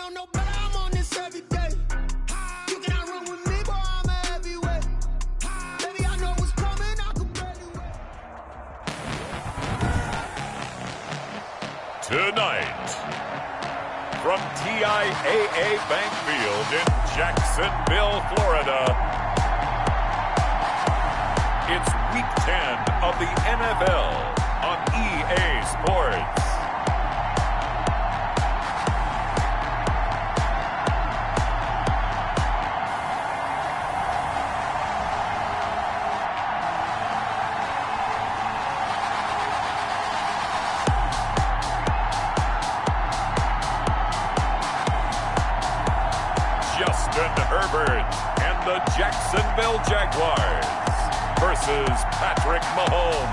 don't know better, I'm on this every day. You cannot run with me, boy, I'm a heavyweight. Baby, I know what's coming, I can barely wait. Tonight, from TIAA Bank Field in Jacksonville, Florida, it's Week 10 of the NFL on EA Sports. Justin Herbert and the Jacksonville Jaguars versus Patrick Mahomes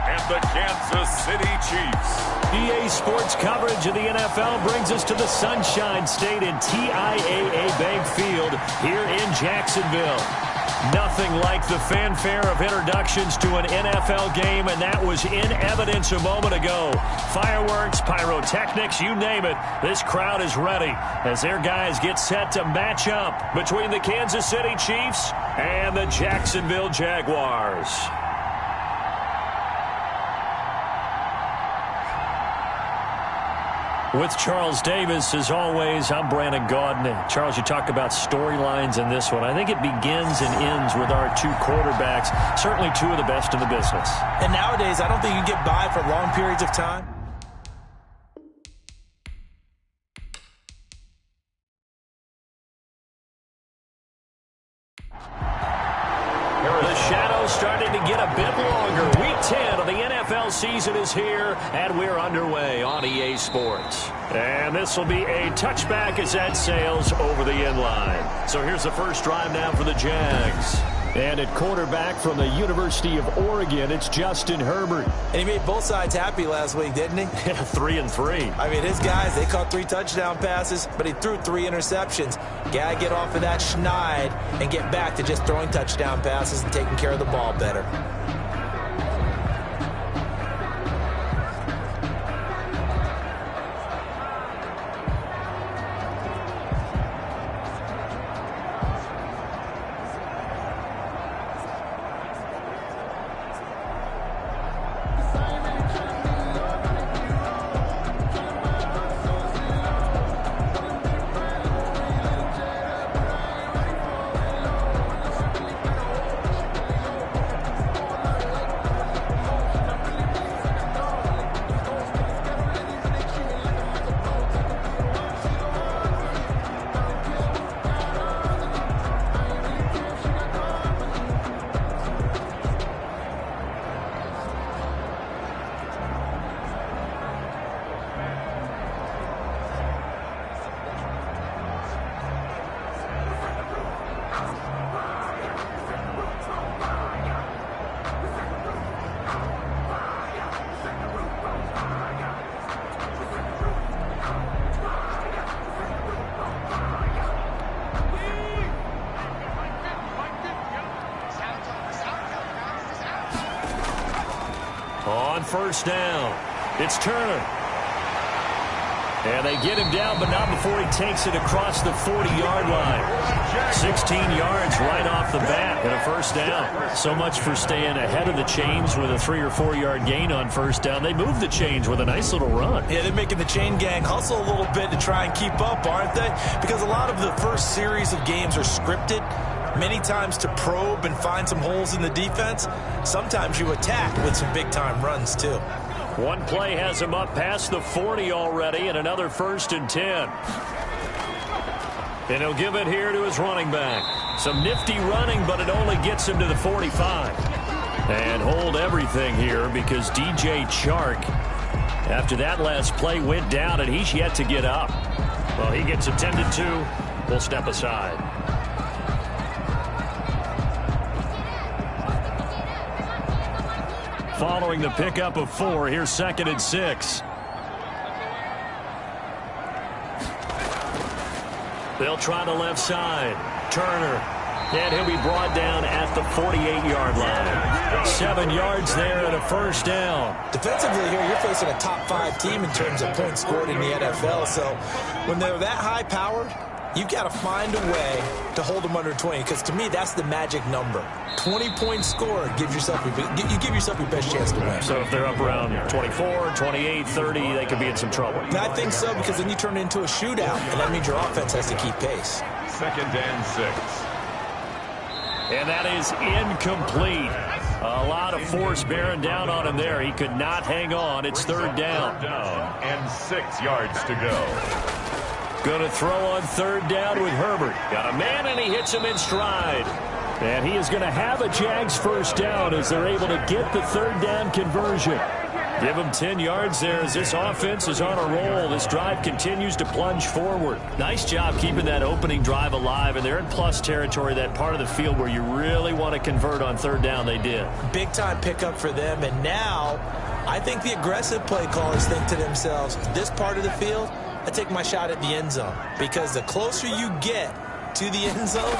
and the Kansas City Chiefs. EA Sports coverage of the NFL brings us to the Sunshine State in TIAA Bank Field here in Jacksonville. Nothing like the fanfare of introductions to an NFL game, and that was in evidence a moment ago. Fireworks, pyrotechnics, you name it. This crowd is ready as their guys get set to match up between the Kansas City Chiefs and the Jacksonville Jaguars. With Charles Davis, as always, I'm Brandon Gaudin. Charles, you talk about storylines in this one. I think it begins and ends with our two quarterbacks, certainly two of the best in the business. And nowadays, I don't think you can get by for long periods of time. The shadow's starting to get a bit longer. Week 10 of the NFL season is here, and we're underway on EA Sports. And this will be a touchback as that sails over the end line. So here's the first drive now for the Jags. And at quarterback from the University of Oregon, it's Justin Herbert. And he made both sides happy last week, didn't he? 3-3. I mean, his guys, they caught 3 touchdown passes, but he threw 3 interceptions. Gotta get off of that schneid and get back to just throwing touchdown passes and taking care of the ball better. On first down, it's Turner. And they get him down, but not before he takes it across the 40-yard line. 16 yards right off the bat and a first down. So much for staying ahead of the chains with a 3 or 4 yard gain on first down. They move the chains with a nice little run. Yeah, they're making the chain gang hustle a little bit to try and keep up, aren't they? Because a lot of the first series of games are scripted, many times to probe and find some holes in the defense. Sometimes you attack with some big-time runs, too. One play has him up past the 40 already, and another 1st and 10. And he'll give it here to his running back. Some nifty running, but it only gets him to the 45. And hold everything here because DJ Chark, after that last play, went down, and he's yet to get up. Well, he gets attended to. We'll step aside. Following the pickup of 4, here's 2nd and 6. They'll try the left side. Turner And he'll be brought down at the 48-yard line. 7 yards there and a first down. Defensively here, you're facing a top 5 team in terms of points scored in the NFL. So when they're that high-powered, you've got to find a way to hold them under 20, because to me, that's the magic number. 20 points scored, you give yourself your best chance to win. So if they're up around 24, 28, 30, they could be in some trouble. And I think so, because then you turn it into a shootout, and that means your offense has to keep pace. 2nd and 6. And that is incomplete. A lot of force bearing down on him there. He could not hang on. It's 3rd down. And 6 yards to go. Going to throw on 3rd down with Herbert. Got a man, and he hits him in stride. And he is going to have a Jags first down as they're able to get the 3rd down conversion. Give him 10 yards there as this offense is on a roll. This drive continues to plunge forward. Nice job keeping that opening drive alive, and they're in plus territory, that part of the field where you really want to convert on 3rd down. They did. Big-time pickup for them, and now I think the aggressive play callers think to themselves, this part of the field, I take my shot at the end zone, because the closer you get to the end zone,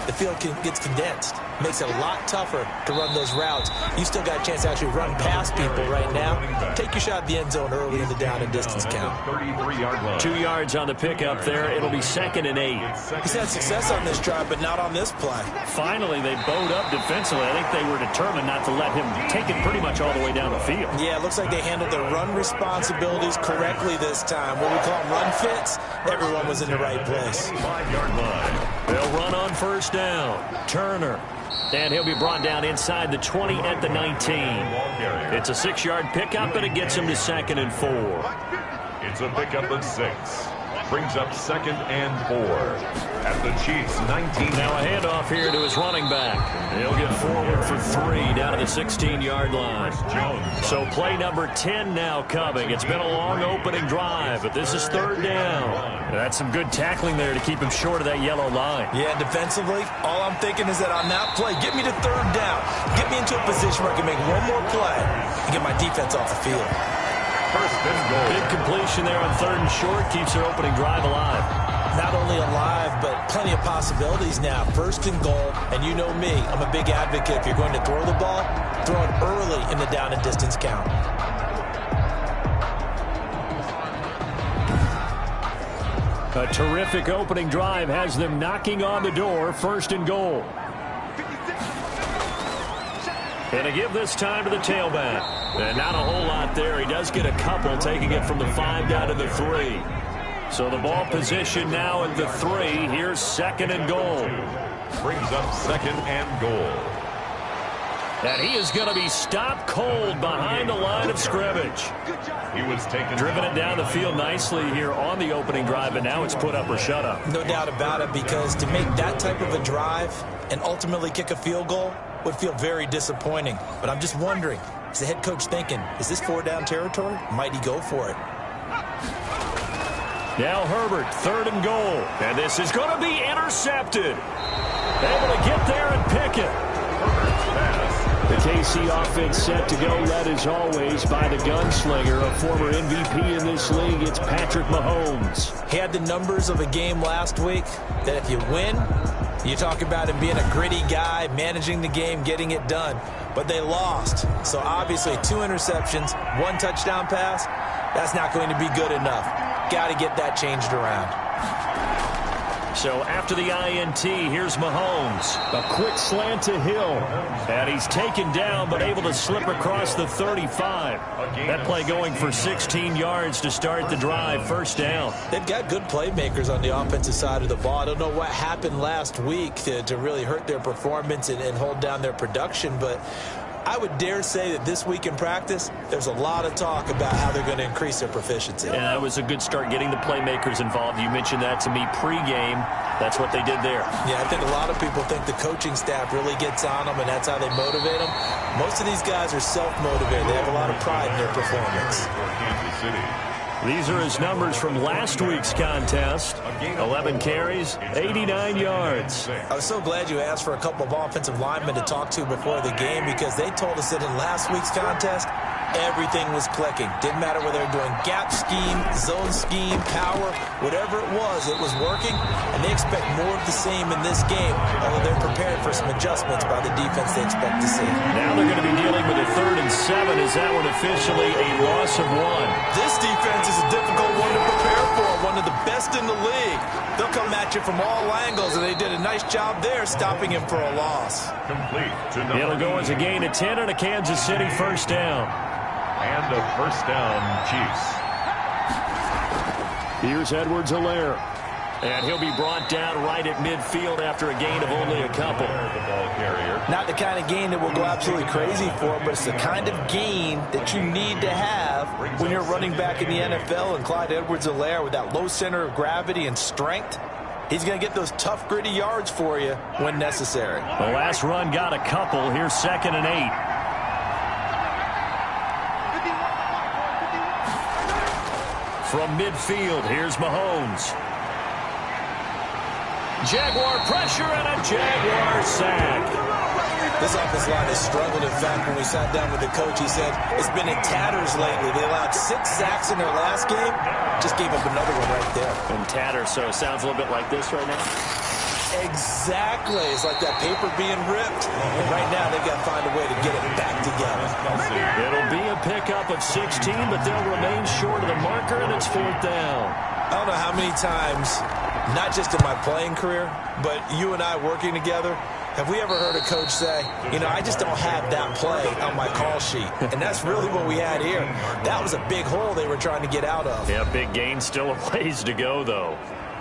the field gets condensed. Makes it a lot tougher to run those routes. You still got a chance to actually run past people right now. Take your shot at the end zone early in the down and distance count. 2 yards on the pickup there. It'll be 2nd and 8. He's had success on this drive, but not on this play. Finally, they bowed up defensively. I think they were determined not to let him take it pretty much all the way down the field. Yeah, it looks like they handled their run responsibilities correctly this time. What we call them run fits, everyone was in the right place. 5-yard line. They'll run on 1st down. Turner. And he'll be brought down inside the 20 at the 19. It's a 6-yard pickup, and it gets him to 2nd and 4. It's a pickup of 6. Brings up 2nd and 4 at the Chiefs' 19. Now a handoff here to his running back. He'll get forward for 3 down to the 16-yard line. So play number 10 now coming. It's been a long opening drive, but this is 3rd down. That's some good tackling there to keep him short of that yellow line. Yeah, defensively, all I'm thinking is that on that play, get me to 3rd down. Get me into a position where I can make one more play and get my defense off the field. 1st and goal. Big completion there on 3rd and short. Keeps their opening drive alive. Not only alive, but plenty of possibilities now. 1st and goal, and you know me, I'm a big advocate. If you're going to throw the ball, throw it early in the down and distance count. A terrific opening drive has them knocking on the door. 1st and goal. And a give this time to the tailback. And not a whole lot there. He does get a couple, taking it from the 5 down to the 3. So the ball position now at the 3. Here's 2nd and goal. Brings up 2nd and goal. And he is going to be stopped cold behind the line of scrimmage. He was taken. Driven it down the field nicely here on the opening drive, and now it's put up or shut up. No doubt about it, because to make that type of a drive and ultimately kick a field goal would feel very disappointing. But I'm just wondering, is the head coach thinking, is this 4-down territory? Might he go for it? Now Herbert, 3rd and goal. And this is going to be intercepted. Able to get there and pick it. The KC offense set to go, led as always by the gunslinger, a former MVP in this league. It's Patrick Mahomes. He had the numbers of a game last week that if you win, you talk about him being a gritty guy, managing the game, getting it done. But they lost. So obviously 2 interceptions, 1 touchdown pass, that's not going to be good enough. Got to get that changed around. So after the INT, here's Mahomes. A quick slant to Hill. And he's taken down, but able to slip across the 35. That play going for 16 yards to start the drive. 1st down. They've got good playmakers on the offensive side of the ball. I don't know what happened last week to really hurt their performance and hold down their production, but I would dare say that this week in practice, there's a lot of talk about how they're going to increase their proficiency. And that was a good start getting the playmakers involved. You mentioned that to me pregame. That's what they did there. Yeah, I think a lot of people think the coaching staff really gets on them, and that's how they motivate them. Most of these guys are self-motivated. They have a lot of pride in their performance. Kansas City. These are his numbers from last week's contest. 11 carries, 89 yards. I was so glad you asked for a couple of offensive linemen to talk to before the game, because they told us that in last week's contest, everything was clicking. Didn't matter whether they were doing gap scheme, zone scheme, power, whatever it was working, and they expect more of the same in this game, although they're prepared for some adjustments by the defense they expect to see. Now they're going to be dealing with a 3rd and 7. Is that one officially a loss of 1? This defense is a difficult one to prepare for, one of the best in the league. They'll come at you from all angles, and they did a nice job there stopping him for a loss. Complete to number It'll go as a gain of 10 and a Kansas City first down. And a first down, Chiefs. Here's Edwards-Helaire. And he'll be brought down right at midfield after a gain of only a couple. The ball carrier. Not the kind of gain that we'll go absolutely crazy for, but it's the kind of gain that you need to have when you're running back in the NFL. And Clyde Edwards-Helaire, with that low center of gravity and strength, he's going to get those tough, gritty yards for you when necessary. The last run got a couple. Here's 2nd and 8. From midfield, here's Mahomes. Jaguar pressure and a Jaguar sack. This offensive line has struggled. In fact, when we sat down with the coach, he said it's been in tatters lately. They allowed 6 sacks in their last game. Just gave up another one right there. In tatters, so it sounds a little bit like this right now. Exactly. It's like that paper being ripped. And right now, they've got to find a way to get it back together. It'll be a pickup of 16, but they'll remain short of the marker, and it's 4th down. I don't know how many times, not just in my playing career, but you and I working together, have we ever heard a coach say, you know, I just don't have that play on my call sheet. And that's really what we had here. That was a big hole they were trying to get out of. Yeah, big gain. Still a ways to go, though.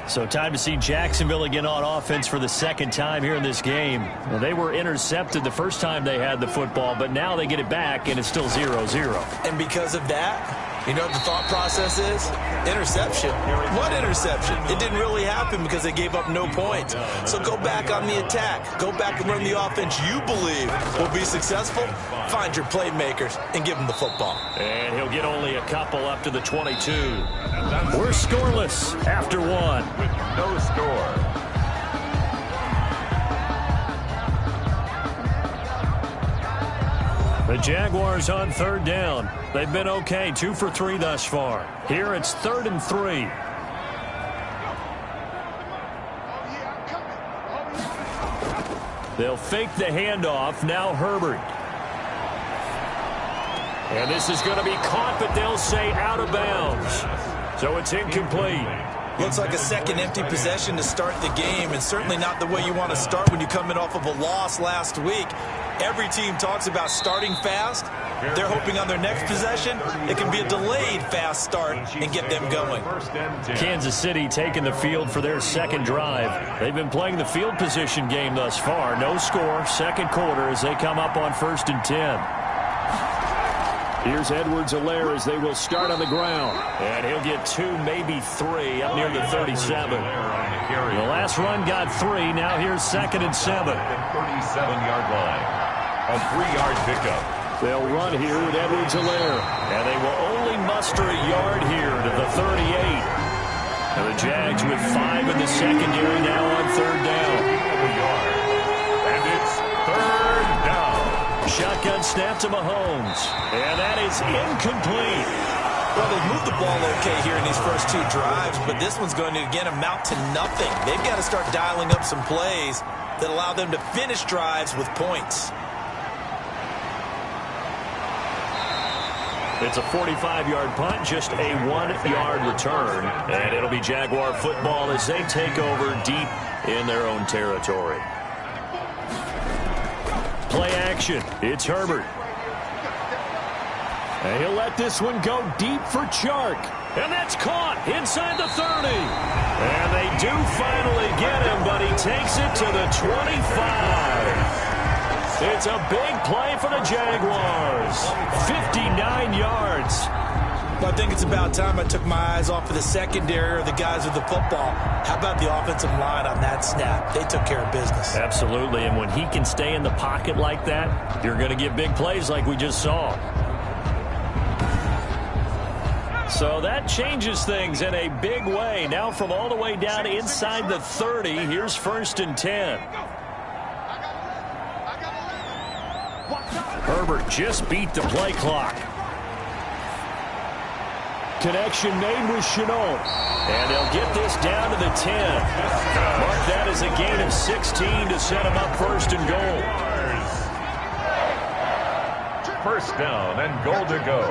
So time to see Jacksonville again on offense for the 2nd time here in this game. Well, they were intercepted the first time they had the football, but now they get it back, and it's still 0-0. And because of that, you know what the thought process is? Interception. What interception? It didn't really happen because they gave up no points. So go back on the attack. Go back and run the offense you believe will be successful. Find your playmakers and give them the football. And he'll get only a couple up to the 22. We're scoreless after 1. With no score. The Jaguars on 3rd down. They've been okay, 2 for 3 thus far. Here it's 3rd and 3. They'll fake the handoff. Now Herbert. And this is going to be caught, but they'll say out of bounds. So it's incomplete. Looks like a second empty possession to start the game, and certainly not the way you want to start when you're coming off of a loss last week. Every team talks about starting fast. They're hoping on their next possession it can be a delayed fast start and get them going. Kansas City taking the field for their 2nd drive. They've been playing the field position game thus far. No score, 2nd quarter as they come up on 1st and 10. Here's Edwards-Helaire as they will start on the ground. And he'll get 2, maybe 3 up near the 37. The last run got 3. Now here's 2nd and 7. 37-yard line. A 3-yard pickup. They'll run here with Edwards-Helaire. And they will only muster a yard here to the 38. And the Jags with 5 in the secondary now on 3rd down. And it's 3rd down. Shotgun snap to Mahomes. And that is incomplete. Well, they've moved the ball okay here in these first 2 drives, but this one's going to, again, amount to nothing. They've got to start dialing up some plays that allow them to finish drives with points. It's a 45-yard punt, just a 1-yard return. And it'll be Jaguar football as they take over deep in their own territory. Play action. It's Herbert. And he'll let this one go deep for Chark. And that's caught inside the 30. And they do finally get him, but he takes it to the 25. It's a big play for the Jaguars. 59 yards. Well, I think it's about time I took my eyes off of the secondary or the guys with the football. How about the offensive line on that snap? They took care of business. Absolutely, and when he can stay in the pocket like that, you're going to get big plays like we just saw. So that changes things in a big way. Now from all the way down inside the 30, here's 1st and 10. Herbert just beat the play clock. connection made with Chenault. And they'll get this down to the 10. Mark that as a gain of 16 to set him up first and goal. First down and goal to go.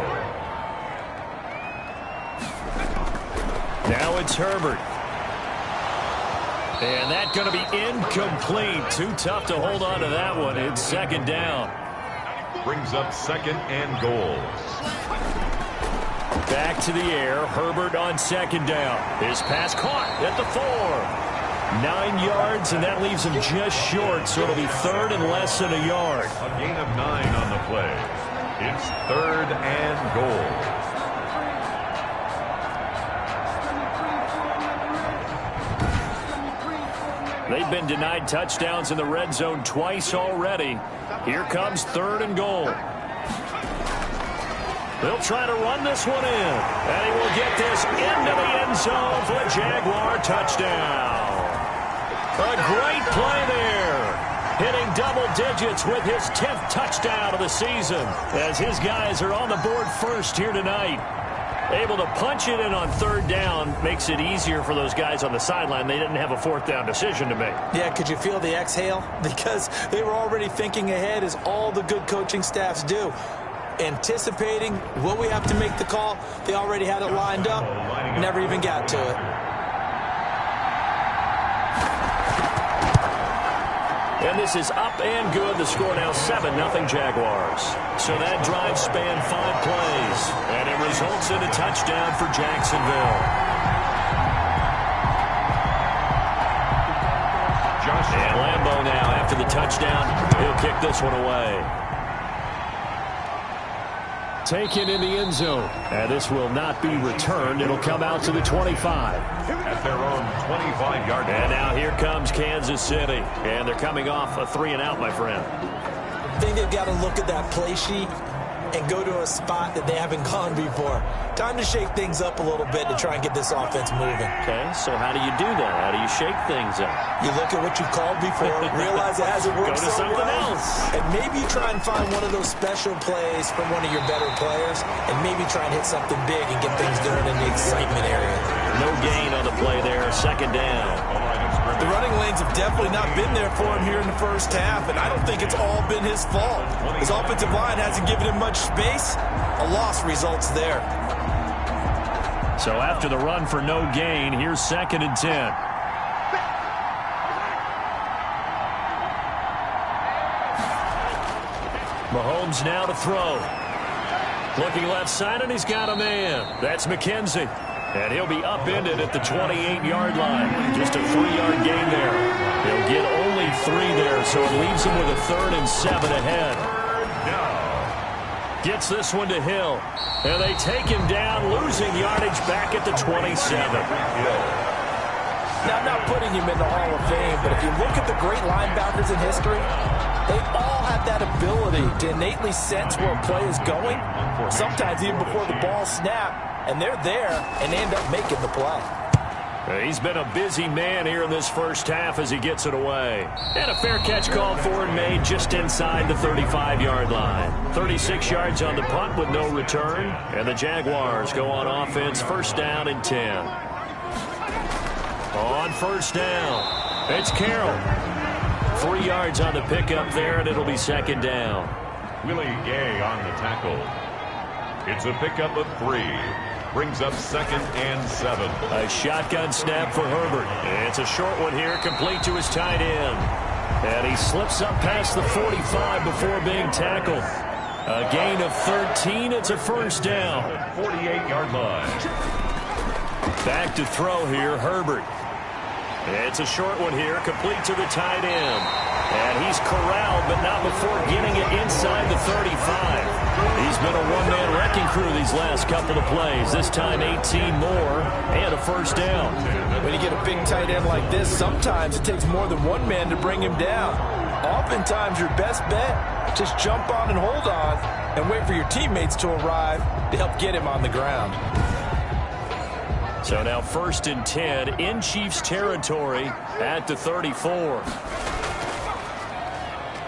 Now it's Herbert. And that's going to be incomplete. Too tough to hold on to that one. It's second down. Brings up second and goal. Back to the air. Herbert on second down. His pass caught at the 4. 9 yards, and that leaves him just short, so it'll be third and less than a yard. A gain of 9 on the play. It's third and goal. They've been denied touchdowns in the red zone twice already. Here comes third and goal. They'll try to run this one in. And he will get this into the end zone for a Jaguar touchdown. A great play there. Hitting double digits with his 10th touchdown of the season. As his guys are on the board first here tonight. Able to punch it in on third down makes it easier for those guys on the sideline. They didn't have a fourth down decision to make. Yeah, could you feel the exhale? Because they were already thinking ahead, as all the good coaching staffs do. Anticipating, will we have to make the call? They already had it lined up. Never even got to it. And this is up and good. The score now 7-0 Jaguars. So that drive spanned 5 plays. And it results in a touchdown for Jacksonville. And Lambeau now, after the touchdown, he'll kick this one away. Taken in the end zone. And this will not be returned. It'll come out to the 25. At their own 25-yard line. And now here comes Kansas City. And they're coming off a 3-and-out, my friend. I think they've got to look at that play sheet and go to a spot that they haven't gone before. Time to shake things up a little bit to try and get this offense moving. Okay, so how do you do that? How do you shake things up? You look at what you called before, realize it hasn't worked Go to so something well, else. and maybe try and find one of those special plays from one of your better players, and maybe try and hit something big and get things done in the excitement area. No gain on the play there, second down. The running lanes have definitely not been there for him here in the first half, and I don't think it's all been his fault. His offensive line hasn't given him much space. A loss results there. So after the run for no gain, here's second and 10. Mahomes now to throw. Looking left side, and he's got a man. That's McKenzie. And he'll be upended at the 28-yard line. Just a 3-yard gain there. He'll get only 3 there, so it leaves him with a 3rd and 7 ahead. Gets this one to Hill. And they take him down, losing yardage back at the 27. Now, I'm not putting him in the Hall of Fame, but if you look at the great linebackers in history, they all have that ability to innately sense where a play is going, sometimes even before the ball snaps. And they're there, and they end up making the play. He's been a busy man here in this first half as he gets it away. And a fair catch called for and made just inside the 35-yard line. 36 yards on the punt with no return. And the Jaguars go on offense, first down and 10. On first down, it's Carroll. 3 yards on the pickup there, and it'll be second down. Willie Gay on the tackle. It's a pickup of 3. Brings up second and 7. A shotgun snap for Herbert. It's a short one here, complete to his tight end. And he slips up past the 45 before being tackled. A gain of 13. It's a first down. 48-yard line. Back to throw here, Herbert. It's a short one here, complete to the tight end. And he's corralled, but not before getting it inside the 35. He's been a one-man wrecking crew these last couple of plays. This time 18 more and a first down. When you get a big tight end like this, sometimes it takes more than one man to bring him down. Oftentimes your best bet, just jump on and hold on and wait for your teammates to arrive to help get him on the ground. So now first and 10 in Chiefs territory at the 34.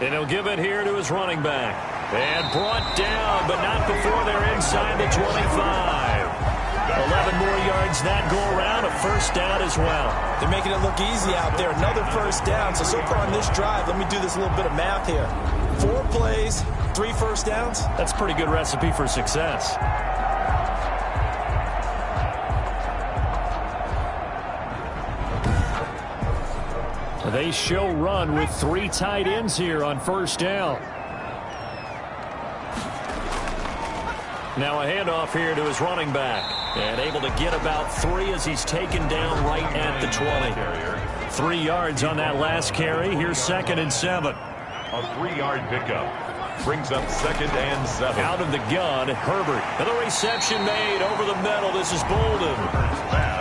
And he'll give it here to his running back. And brought down, but not before they're inside the 25. A 11 more yards that go around, a first down as well. They're making it look easy out there. Another first down. So far on this drive, let me do this little bit of math here. 4 plays, 3 first downs. That's a pretty good recipe for success. They show run with 3 tight ends here on first down. Now a handoff here to his running back. And able to get about 3 as he's taken down right at the 20. 3 yards on that last carry. Here's 2nd and 7. A 3-yard pickup. Brings up 2nd and 7. Out of the gun, Herbert. And the reception made over the middle. This is Bolden.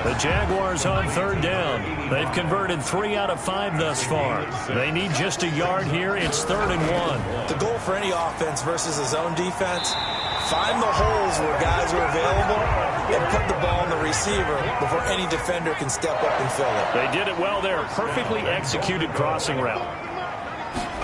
The Jaguars on 3rd down. They've converted 3 out of 5 thus far. They need just a yard here. It's 3rd and 1. The goal for any offense versus a zone defense, find the holes where guys are available and put the ball in the receiver before any defender can step up and fill it. They did it well there. Perfectly executed crossing route.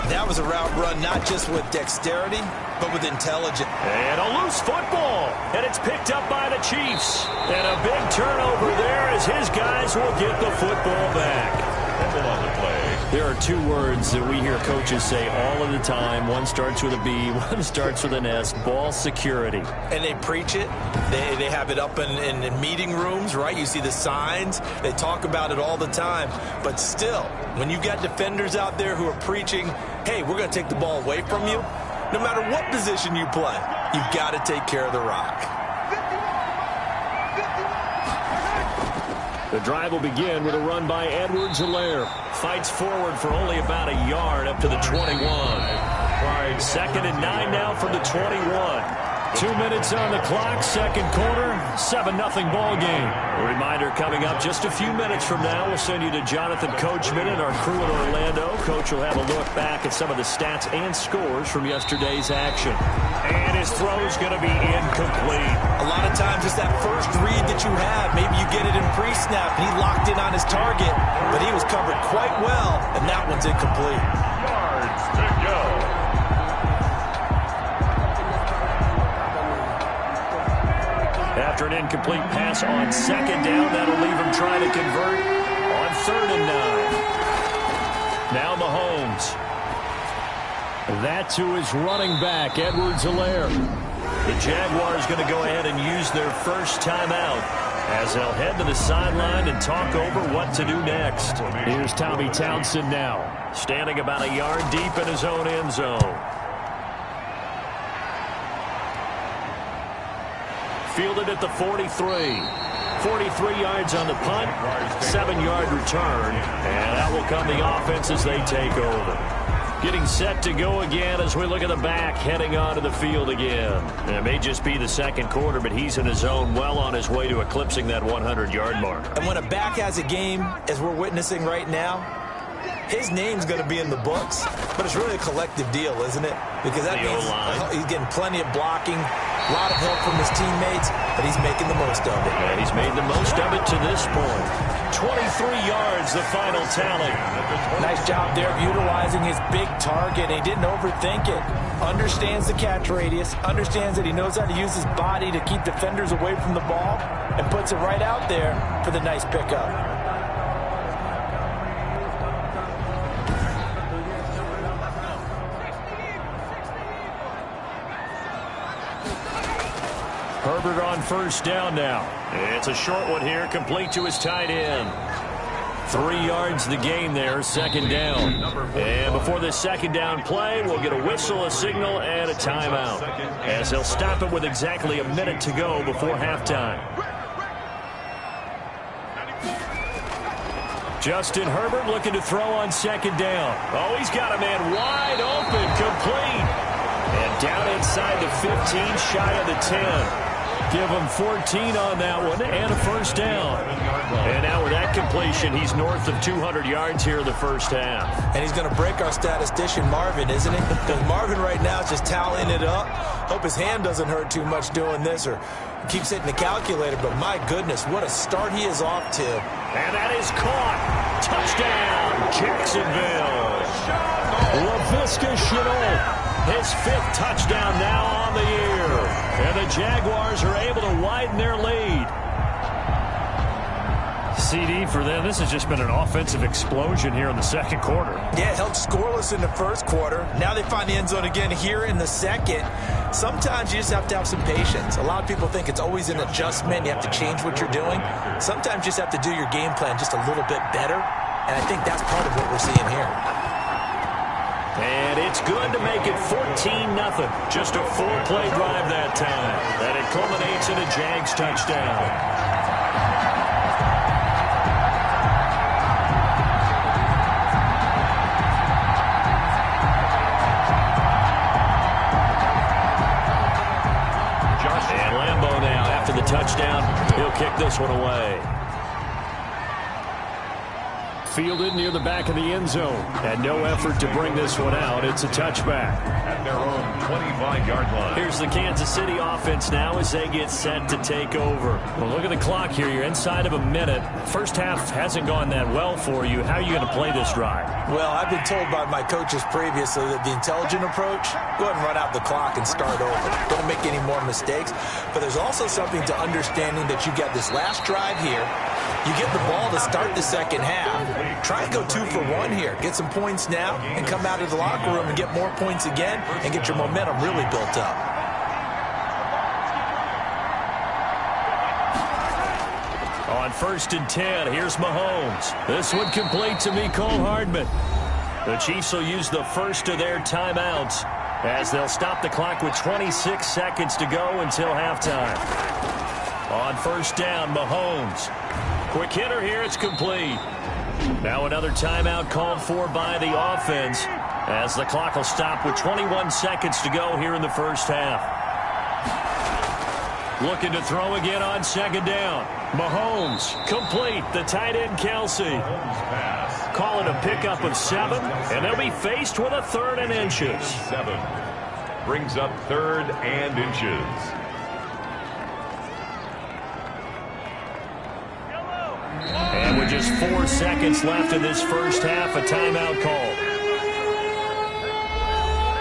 That was a route run not just with dexterity, but with intelligence. And a loose football. And it's picked up by the Chiefs. And a big turnover there as his guys will get the football back. On the play. There are 2 words that we hear coaches say all of the time. One starts with a B, one starts with an S. Ball security. And they preach it. They have it up in meeting rooms, right? You see the signs. They talk about it all the time. But still, when you've got defenders out there who are preaching, hey, we're going to take the ball away from you, no matter what position you play, you've got to take care of the rock. The drive will begin with a run by Edwards-Helaire. Fights forward for only about a yard up to the 21. 2nd and 9 now from the 21. 2 minutes on the clock, 2nd quarter, 7-0 ball game. A reminder coming up just a few minutes from now. We'll send you to Jonathan Coachman and our crew in Orlando. Coach will have a look back at some of the stats and scores from yesterday's action. And his throw's going to be incomplete. A lot of times it's that first read that you have. Maybe you get it in pre-snap and he locked in on his target, but he was covered quite well, and that one's incomplete. Yards to go. After an incomplete pass on 2nd down, that'll leave him trying to convert on 3rd and 9. Now Mahomes. That to his running back, Edwards-Helaire. The Jaguars going to go ahead and use their first timeout as they'll head to the sideline and talk over what to do next. Here's Tommy Townsend now, standing about a yard deep in his own end zone. Fielded at the 43. 43 yards on the punt, 7-yard return, and that will come the offense as they take over. Getting set to go again as we look at the back heading onto the field again. And it may just be the 2nd quarter, but he's in his zone well on his way to eclipsing that 100-yard mark. And when a back has a game, as we're witnessing right now, his name's going to be in the books, but it's really a collective deal, isn't it? Because that means he's getting plenty of blocking, a lot of help from his teammates, but he's making the most of it. And he's made the most of it to this point. 23 yards, the final tally. Nice job there of utilizing his big target. He didn't overthink it. Understands the catch radius, understands that he knows how to use his body to keep defenders away from the ball, and puts it right out there for the nice pickup. Herbert on first down now. It's a short one here, complete to his tight end. 3 yards the gain there, 2nd down. And before this 2nd down play, we'll get a whistle, a signal, and a timeout, as they'll stop it with exactly a minute to go before halftime. Justin Herbert looking to throw on 2nd down. Oh, he's got a man wide open, complete. And down inside the 15, shy of the 10. Give him 14 on that one and a first down. And now with that completion, he's north of 200 yards here in the first half. And he's going to break our statistician, Marvin, isn't he? Because Marvin right now is just tallying it up. Hope his hand doesn't hurt too much doing this or keeps hitting the calculator. But my goodness, what a start he is off to. And that is caught. Touchdown, Jacksonville. Laviska Shenault. His 5th touchdown now on the year. And the Jaguars are able to widen their lead. CD for them. This has just been an offensive explosion here in the second quarter. Yeah, it held scoreless in the first quarter. Now they find the end zone again here in the second. Sometimes you just have to have some patience. A lot of people think it's always an adjustment. You have to change what you're doing. Sometimes you just have to do your game plan just a little bit better. And I think that's part of what we're seeing here. And it's good to make it 14-0. Just a 4-play drive that time. And it culminates in a Jags touchdown. And Lambeau now, after the touchdown, he'll kick this one away. Fielded near the back of the end zone. And no effort to bring this one out. It's a touchback. At their own 25-yard line. Here's the Kansas City offense now as they get set to take over. Well, look at the clock here. You're inside of a minute. First half hasn't gone that well for you. How are you going to play this drive? Well, I've been told by my coaches previously that the intelligent approach, go ahead and run out the clock and start over. Don't make any more mistakes. But there's also something to understanding that you got this last drive here. You get the ball to start the second half. Try and go 2 for 1 here. Get some points now and come out of the locker room and get more points again and get your momentum really built up. On 1st and 10, here's Mahomes. This one complete to Mecole Hardman. The Chiefs will use the first of their timeouts as they'll stop the clock with 26 seconds to go until halftime. On 1st down, Mahomes. Quick hitter here, it's complete. Now another timeout called for by the offense as the clock will stop with 21 seconds to go here in the first half. Looking to throw again on 2nd down. Mahomes, complete. The tight end, Kelsey. Call it a pickup of 7, and they'll be faced with a 3rd and inches. 7 brings up 3rd and inches. And with just 4 seconds left in this first half, a timeout call.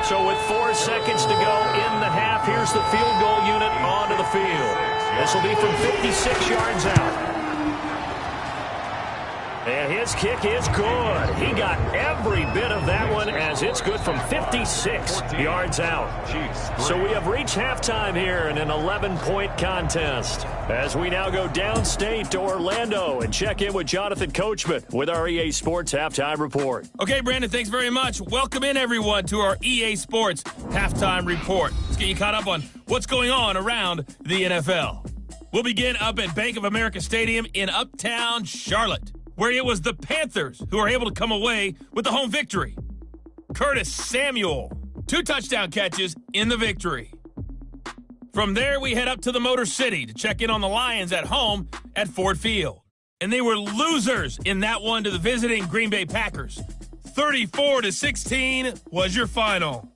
So with 4 seconds to go in the half, here's the field goal unit onto the field. This will be from 56 yards out. And his kick is good. He got every bit of that one as it's good from 56 yards out. So we have reached halftime here in an 11-point contest. As we now go downstate to Orlando and check in with Jonathan Coachman with our EA Sports Halftime Report. Okay, Brandon, thanks very much. Welcome in, everyone, to our EA Sports Halftime Report. Let's get you caught up on what's going on around the NFL. We'll begin up at Bank of America Stadium in Uptown Charlotte, where it was the Panthers who were able to come away with the home victory. Curtis Samuel, 2 touchdown catches in the victory. From there, we head up to the Motor City to check in on the Lions at home at Ford Field. And they were losers in that one to the visiting Green Bay Packers. 34-16 was your final.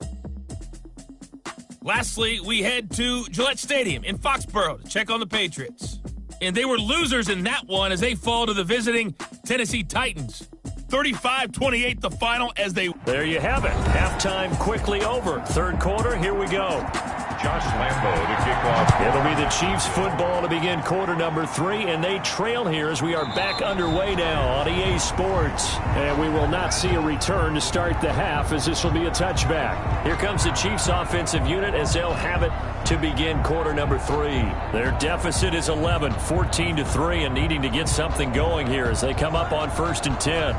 Lastly, we head to Gillette Stadium in Foxborough to check on the Patriots. And they were losers in that one as they fall to the visiting Tennessee Titans. 35-28 the final as they... There you have it. Halftime quickly over. 3rd quarter, here we go. Josh Lambeau to kick off. It'll be the Chiefs football to begin quarter number 3, and they trail here as we are back underway now on EA Sports. And we will not see a return to start the half as this will be a touchback. Here comes the Chiefs offensive unit as they'll have it to begin quarter number 3. Their deficit is 11, 14-3, and needing to get something going here as they come up on 1st and 10.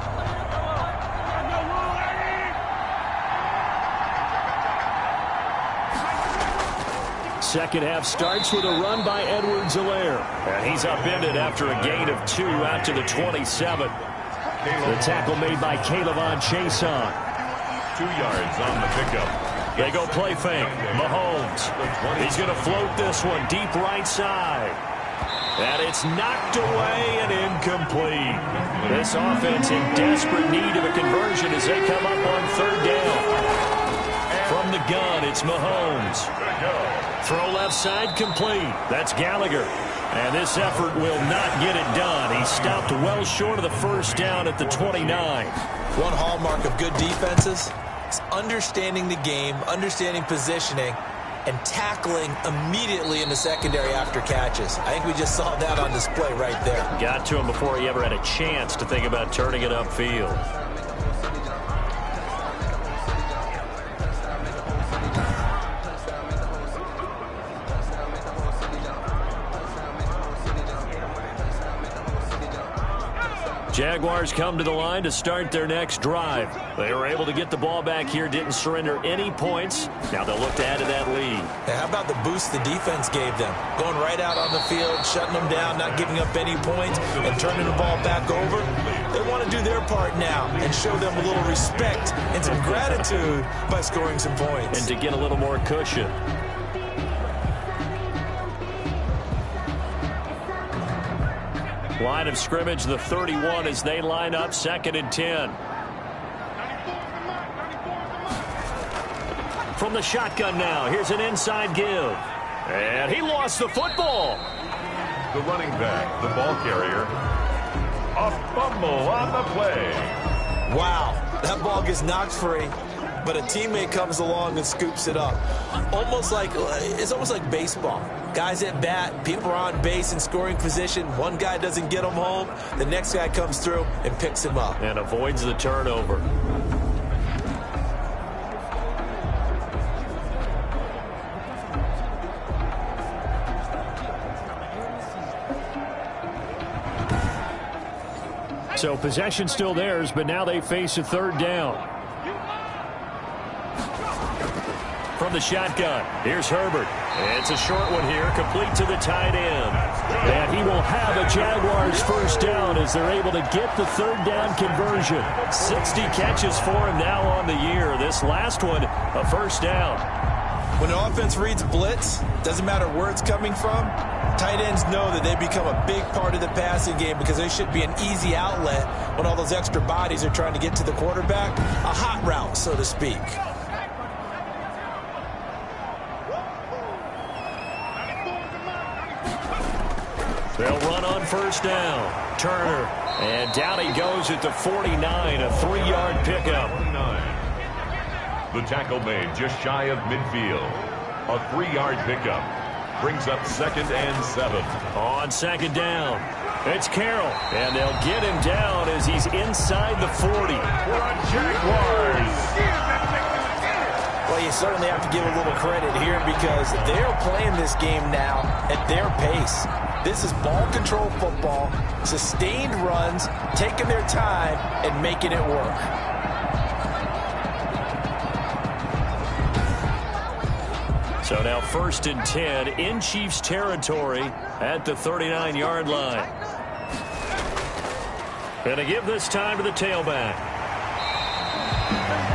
Second half starts with a run by Edwards-Helaire. And he's upended after a gain of 2 out to the 27. The tackle made by Calevon Chason. 2 yards on the pickup. They go play fake. Mahomes. He's going to float this one deep right side. And it's knocked away and incomplete. This offense in desperate need of a conversion as they come up on 3rd down. From the gun, it's Mahomes. Throw left side complete. That's Gallagher. And this effort will not get it done. He stopped well short of the 1st down at the 29. One hallmark of good defenses is understanding the game, understanding positioning, and tackling immediately in the secondary after catches. I think we just saw that on display right there. Got to him before he ever had a chance to think about turning it upfield. Jaguars come to the line to start their next drive. They were able to get the ball back here, didn't surrender any points. Now they'll look to add to that lead. Hey, how about the boost the defense gave them? Going right out on the field, shutting them down, not giving up any points, and turning the ball back over. They want to do their part now and show them a little respect and some gratitude by scoring some points. And to get a little more cushion. Line of scrimmage, the 31 as they line up, 2nd and 10. From the shotgun now, here's an inside give. And he lost the football. The running back, the ball carrier. A fumble on the play. Wow, that ball gets knocked free, but a teammate comes along and scoops it up. It's almost like baseball. Guys at bat, people are on base in scoring position. One guy doesn't get him home. The next guy comes through and picks him up. And avoids the turnover. So possession still theirs, but now they face a 3rd down. From the shotgun, here's Herbert. It's a short one here, complete to the tight end. And he will have a Jaguars 1st down as they're able to get the 3rd down conversion. 60 catches for him now on the year. This last one, a 1st down. When the offense reads blitz, doesn't matter where it's coming from, tight ends know that they become a big part of the passing game because they should be an easy outlet when all those extra bodies are trying to get to the quarterback. A hot route, so to speak. They'll run on 1st down. Turner. And down he goes at the 49, a 3-yard pickup. The tackle made just shy of midfield. A 3-yard pickup. Brings up 2nd and 7. On 2nd down, it's Carroll. And they'll get him down as he's inside the 40. We're on Jaguars. Well, you certainly have to give a little credit here because they're playing this game now at their pace. This is ball control football, sustained runs, taking their time, and making it work. So now 1st and 10 in Chiefs territory at the 39-yard line. And to give this time to the tailback.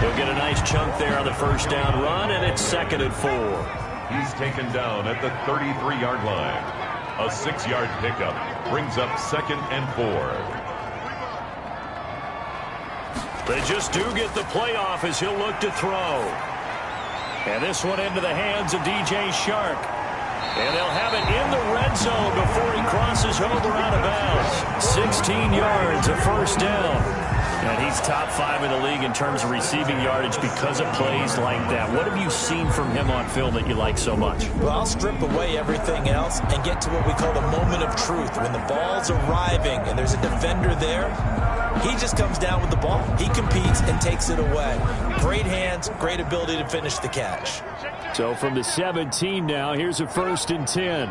He'll get a nice chunk there on the 1st down run, and it's 2nd and 4. He's taken down at the 33-yard line. A 6-yard pickup brings up 2nd and 4. They just do get the playoff as he'll look to throw. And this one into the hands of DJ Shark. And they'll have it in the red zone before he crosses over out of bounds. 16 yards, a 1st down. And he's top 5 in the league in terms of receiving yardage because of plays like that. What have you seen from him on film that you like so much? Well, I'll strip away everything else and get to what we call the moment of truth. When the ball's arriving and there's a defender there, he just comes down with the ball. He competes and takes it away. Great hands, great ability to finish the catch. So from the 17 now, here's a 1st and 10.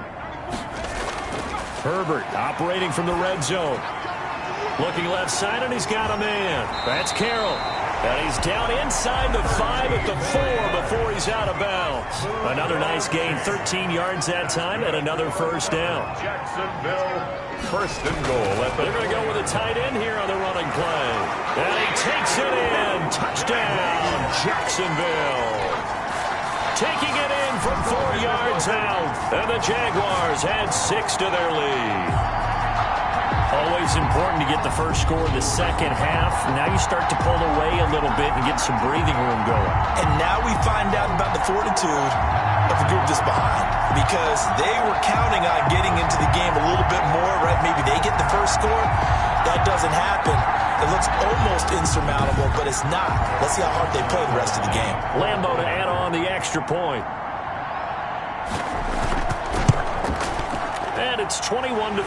Herbert operating from the red zone. Looking left side, and he's got a man. That's Carroll. And he's down inside the 5 at the 4 before he's out of bounds. Another nice gain, 13 yards that time, and another 1st down. Jacksonville, 1st and goal. They're going to go with a tight end here on the running play. And he takes it in. Touchdown, Jacksonville. Taking it in from 4 yards out. And the Jaguars add 6 to their lead. Always important to get the first score of the second half. Now you start to pull away a little bit and get some breathing room going. And now we find out about the fortitude of the group that's behind because they were counting on getting into the game a little bit more, right? Maybe they get the first score. That doesn't happen. It looks almost insurmountable, but it's not. Let's see how hard they play the rest of the game. Lambeau to add on the extra point. And it's 21-3.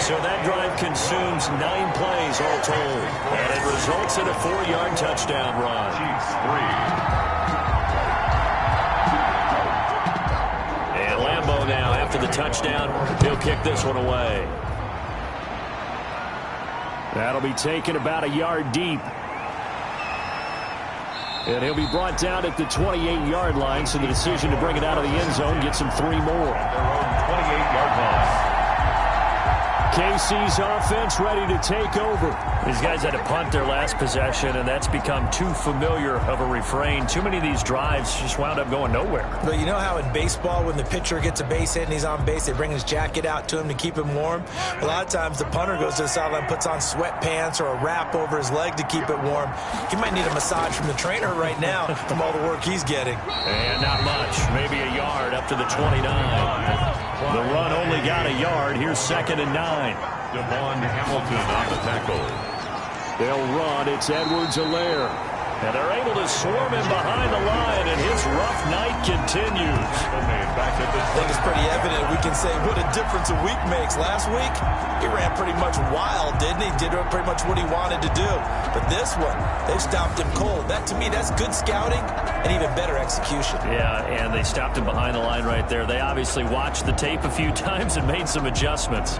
So that drive consumes 9 plays all told. And it results in a 4-yard touchdown run. Chiefs 3. And Lambeau now, after the touchdown, he'll kick this one away. That'll be taken about a yard deep. And he'll be brought down at the 28-yard line, so the decision to bring it out of the end zone gets him 3 more. Their own 28-yard line. KC's offense ready to take over. These guys had to punt their last possession, and that's become too familiar of a refrain. Too many of these drives just wound up going nowhere. But you know how in baseball, when the pitcher gets a base hit and he's on base, they bring his jacket out to him to keep him warm? A lot of times the punter goes to the sideline, puts on sweatpants or a wrap over his leg to keep it warm. He might need a massage from the trainer right now from all the work he's getting. And not much, maybe a yard up to the 29. The run only got a yard. Here's 2nd and 9. Devon Hamilton on the tackle. They'll run. It's Edwards-Helaire. And they're able to swarm him behind the line, and his rough night continues. Back at the I think it's pretty evident. We can say what a difference a week makes. Last week, he ran pretty much wild, didn't he? Did pretty much what he wanted to do. But this one, they stopped him cold. That, to me, that's good scouting and even better execution. Yeah, and they stopped him behind the line right there. They obviously watched the tape a few times and made some adjustments.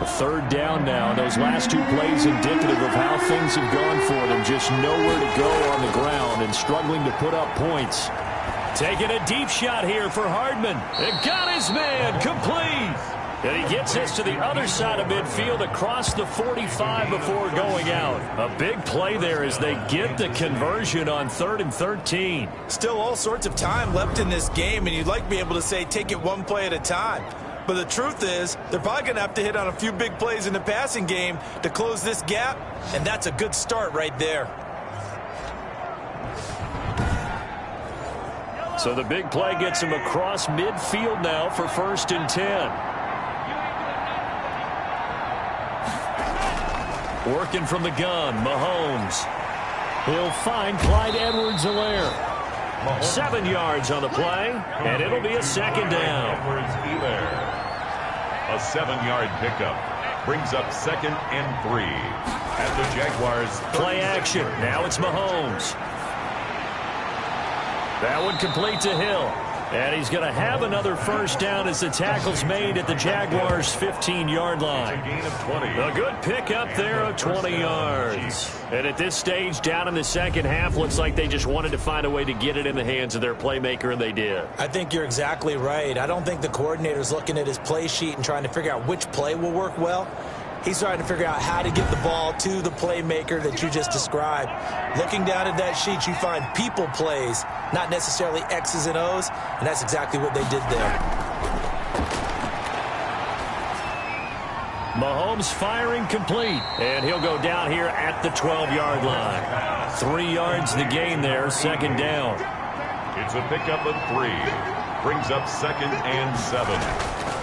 A 3rd down now. Those last 2 plays indicative of how things have gone for them. Just nowhere to go on the ground and struggling to put up points. Taking a deep shot here for Hardman. It got his man complete. And he gets this to the other side of midfield across the 45 before going out. A big play there as they get the conversion on 3rd and 13. Still all sorts of time left in this game, and you'd like to be able to say take it one play at a time. But the truth is, they're probably going to have to hit on a few big plays in the passing game to close this gap, and that's a good start right there. So the big play gets him across midfield now for 1st and 10. Working from the gun, Mahomes. He'll find Clyde Edwards-Helaire. 7 yards on the play, and it'll be a 2nd down. Edwards-Helaire. A 7-yard pickup brings up 2nd and 3 at the Jaguars. Play action. Now it's Mahomes. That one complete to Hill. And he's going to have another 1st down as the tackle's made at the Jaguars' 15-yard line. A gain of 20. A good pickup there of 20 yards. And at this stage, down in the 2nd half, looks like they just wanted to find a way to get it in the hands of their playmaker, and they did. I think you're exactly right. I don't think the coordinator's looking at his play sheet and trying to figure out which play will work well. He's trying to figure out how to get the ball to the playmaker that you just described. Looking down at that sheet, you find people plays, not necessarily X's and O's, and that's exactly what they did there. Mahomes firing complete, and he'll go down here at the 12-yard line. 3 yards the gain there, 2nd down. It's a pickup of 3. Brings up 2nd and 7.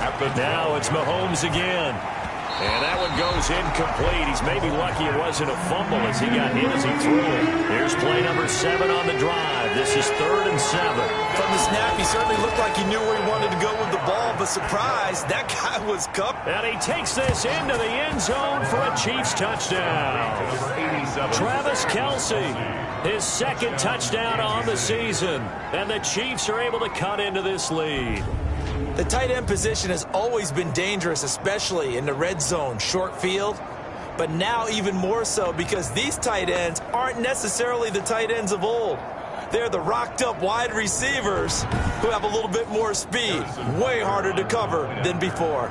At the now it's Mahomes again. And that one goes incomplete. He's maybe lucky it wasn't a fumble as he got hit as he threw it. Here's play number 7 on the drive. This is 3rd and 7. From the snap, he certainly looked like he knew where he wanted to go with the ball, but surprise, that guy was covered. And he takes this into the end zone for a Chiefs touchdown. Travis Kelce, his 2nd touchdown on the season. And the Chiefs are able to cut into this lead. The tight end position has always been dangerous, especially in the red zone, short field. But now even more so because these tight ends aren't necessarily the tight ends of old. They're the rocked-up wide receivers who have a little bit more speed. Way harder to cover than before.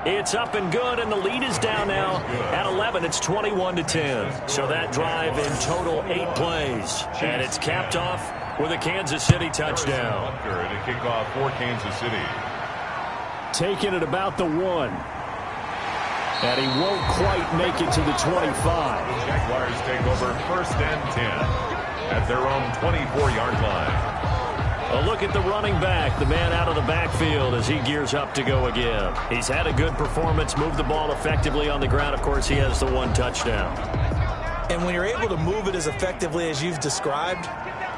It's up and good, and the lead is down now at 11. It's 21-10. So that drive in total 8 plays. And it's capped off with a Kansas City touchdown. To kick off for Kansas City. Taking it about the 1. And he won't quite make it to the 25. The Jaguars take over 1st and 10 at their own 24-yard line. A look at the running back, the man out of the backfield as he gears up to go again. He's had a good performance, moved the ball effectively on the ground. Of course, he has the 1 touchdown. And when you're able to move it as effectively as you've described,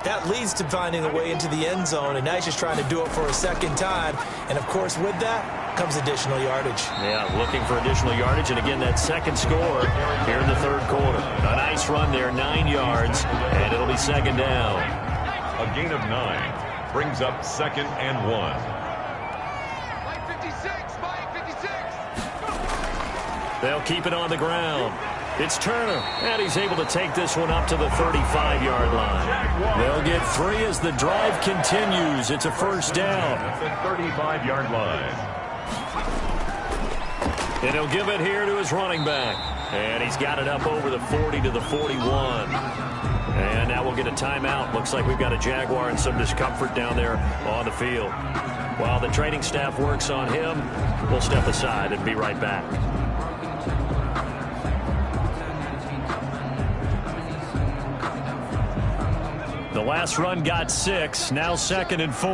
that leads to finding a way into the end zone, and now he's just trying to do it for a second time. And, of course, with that comes additional yardage. Yeah, looking for additional yardage, and again, that second score here in the third quarter. A nice run there, 9 yards, and it'll be second down. A gain of 9 brings up 2nd and 1. They'll keep it on the ground. It's Turner, and he's able to take this one up to the 35-yard line. They'll get 3 as the drive continues. It's a first down. At the 35-yard line. And he'll give it here to his running back. And he's got it up over the 40 to the 41. And now we'll get a timeout. Looks like we've got a Jaguar and some discomfort down there on the field. While the training staff works on him, we'll step aside and be right back. The last run got 6, now 2nd and 4.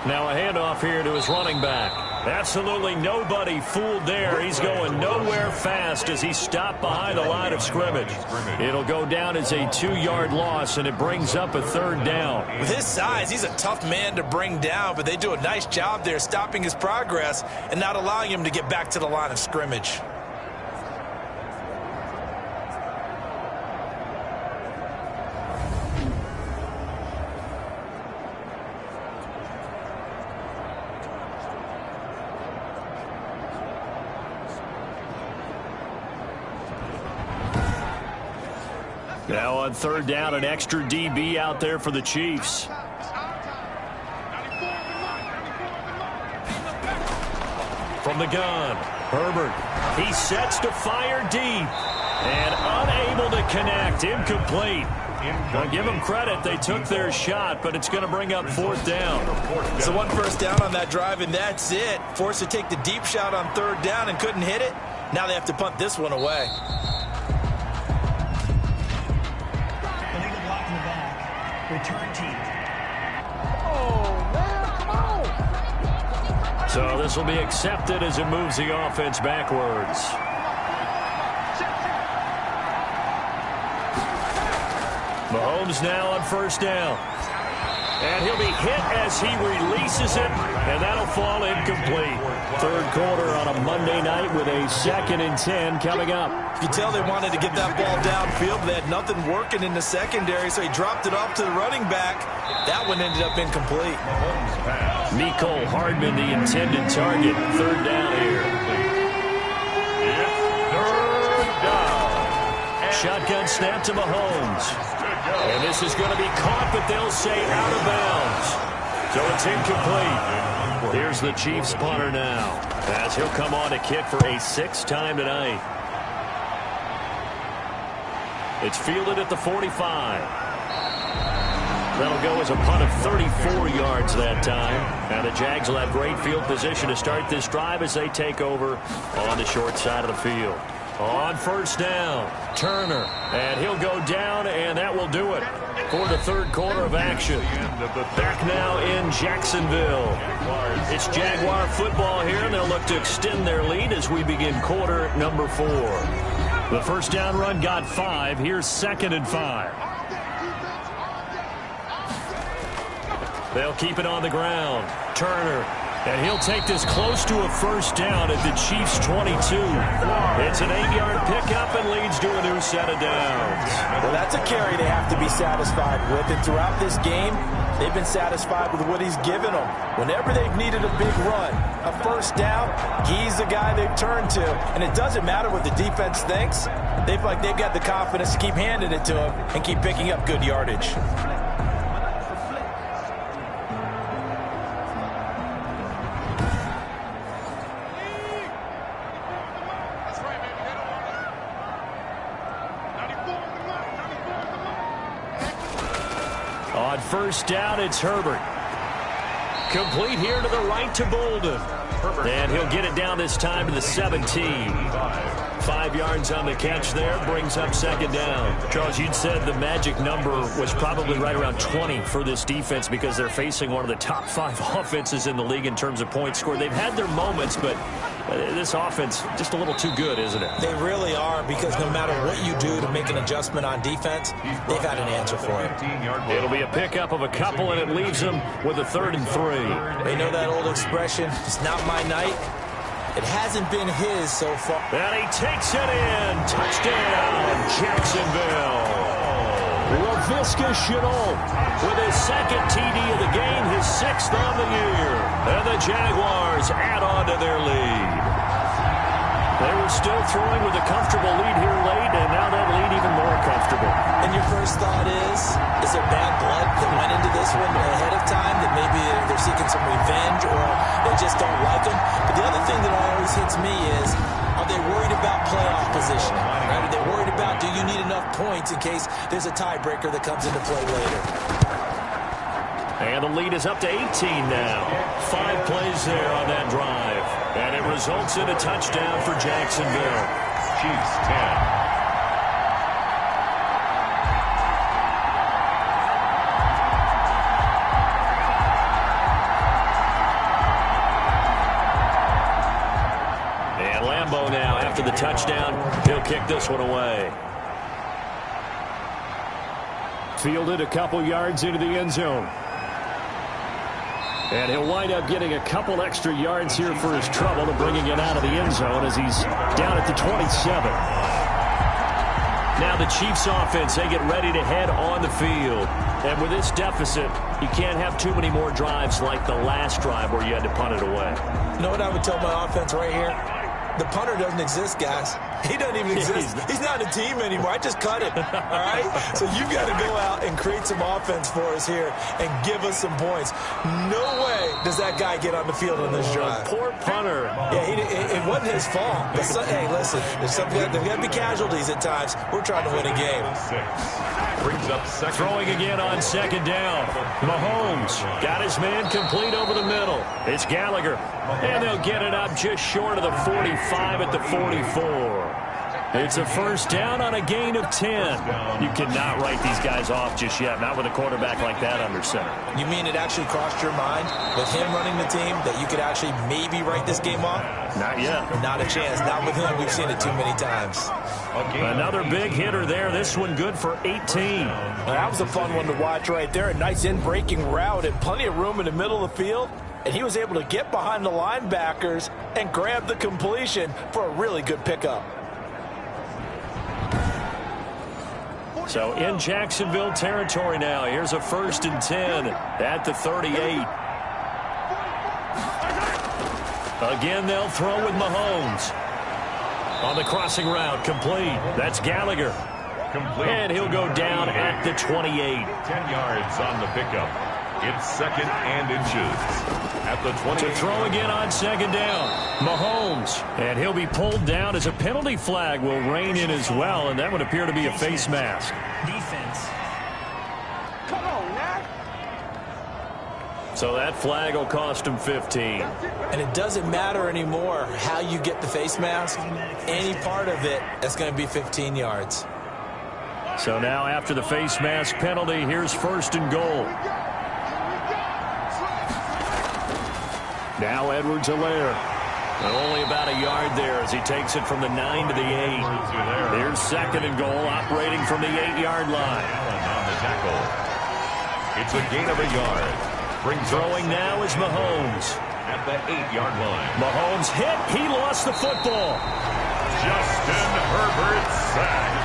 Now a handoff here to his running back. Absolutely nobody fooled there. He's going nowhere fast as he stopped behind the line of scrimmage. It'll go down as a 2-yard loss, and it brings up a third down. With his size, he's a tough man to bring down, but they do a nice job there stopping his progress and not allowing him to get back to the line of scrimmage. Now on third down, an extra DB out there for the Chiefs. From the gun, Herbert. He sets to fire deep and unable to connect. Incomplete. Well, give them credit. They took their shot, but it's going to bring up 4th down. So 1 first down on that drive, and that's it. Forced to take the deep shot on third down and couldn't hit it. Now they have to punt this one away. Return team. So this will be accepted as it moves the offense backwards. Mahomes now on first down. And he'll be hit as he releases it, and that'll fall incomplete. Third quarter on a Monday night with a 2nd and 10 coming up. You can tell they wanted to get that ball downfield, but they had nothing working in the secondary, so he dropped it off to the running back. That one ended up incomplete. Mecole Hardman, the intended target. Third down here. Third down. Shotgun snap to Mahomes. And this is going to be caught, but they'll say out of bounds. So it's incomplete. Here's the Chiefs punter now, as he'll come on to kick for a 6th time tonight. It's fielded at the 45. That'll go as a punt of 34 yards that time. And the Jags will have great field position to start this drive as they take over on the short side of the field. On first down, Turner, and he'll go down, and that will do it for the third quarter of action. Back now in Jacksonville. It's Jaguar football here, and they'll look to extend their lead as we begin quarter number 4. The first down run got 5. Here's 2nd and 5. They'll keep it on the ground. Turner. And he'll take this close to a first down at the Chiefs' 22. It's an 8-yard pickup and leads to a new set of downs. Well, that's a carry they have to be satisfied with. And throughout this game, they've been satisfied with what he's given them. Whenever they've needed a big run, a first down, he's the guy they've turned to. And it doesn't matter what the defense thinks. They feel like they've got the confidence to keep handing it to him and keep picking up good yardage. On first down, it's Herbert. Complete here to the right to Bolden. And he'll get it down this time to the 17. 5 yards on the catch there. Brings up second down. Charles, you'd said the magic number was probably right around 20 for this defense because they're facing one of the top 5 offenses in the league in terms of points scored. They've had their moments, but this offense just a little too good, isn't it? They really are, because no matter what you do to make an adjustment on defense, they've had an answer for it. It'll be a pickup of a couple, and it leaves them with a 3rd and 3. They know that old expression, it's not my night. It hasn't been his so far. And he takes it in. Touchdown, Jacksonville. Laviska Shenault with his 2nd TD of the game, his 6th on the year. And the Jaguars add on to their lead. They were still throwing with a comfortable lead here late, and now that lead even more comfortable. And your first thought is there bad blood that went into this one ahead of time, that maybe they're seeking some revenge or they just don't like them? But the other thing that always hits me is, are they worried about playoff positioning? Right? Are they worried about, do you need enough points in case there's a tiebreaker that comes into play later? And the lead is up to 18 now. 5 plays there on that drive. And it results in a touchdown for Jacksonville. Chiefs 10. Now after the touchdown, he'll kick this one away. Fielded a couple yards into the end zone. And he'll wind up getting a couple extra yards here for his trouble to bringing it out of the end zone as he's down at the 27. Now the Chiefs offense, they get ready to head on the field. And with this deficit, you can't have too many more drives like the last drive where you had to punt it away. You know what I would tell my offense right here? The punter doesn't exist, guys. He doesn't even exist. He's not a team anymore. I just cut him, all right? So you've got to go out and create some offense for us here and give us some points. No way does that guy get on the field on this drive. Poor punter. Yeah, it wasn't his fault. But hey, listen, there's got to be casualties at times. We're trying to win a game. Brings up second. Throwing again on second down. Mahomes got his man complete over the middle. It's Gallagher. And they'll get it up just short of the 45 at the 44. It's a first down on a gain of 10. You cannot write these guys off just yet, not with a quarterback like that under center. You mean it actually crossed your mind with him running the team that you could actually maybe write this game off? Not yet. Not a chance. Not with him. We've seen it too many times. Another big hitter there. This one good for 18. Well, that was a fun one to watch right there. A nice in-breaking route and plenty of room in the middle of the field. And he was able to get behind the linebackers and grab the completion for a really good pickup. So in Jacksonville territory now. Here's a 1st and 10 at the 38. Again, they'll throw with Mahomes. On the crossing route, complete. That's Gallagher. Complete. And he'll go down at the 28. 10 yards on the pickup. It's 2nd and inches. At the 20. To throw again on second down. Mahomes. And he'll be pulled down as a penalty flag will rein in as well. And that would appear to be a face mask. Defense. Come on, now. So that flag will cost him 15. And it doesn't matter anymore how you get the face mask. Any part of it, that's going to be 15 yards. So now after the face mask penalty, here's 1st and goal. Now Edwards-Helaire. Only about a yard there as he takes it from the 9 to the 8. Here's 2nd and goal, operating from the 8-yard line. On the tackle. It's a gain of a yard. Throwing now is Mahomes. At the 8-yard line. Mahomes hit. He lost the football. Justin Herbert sacked.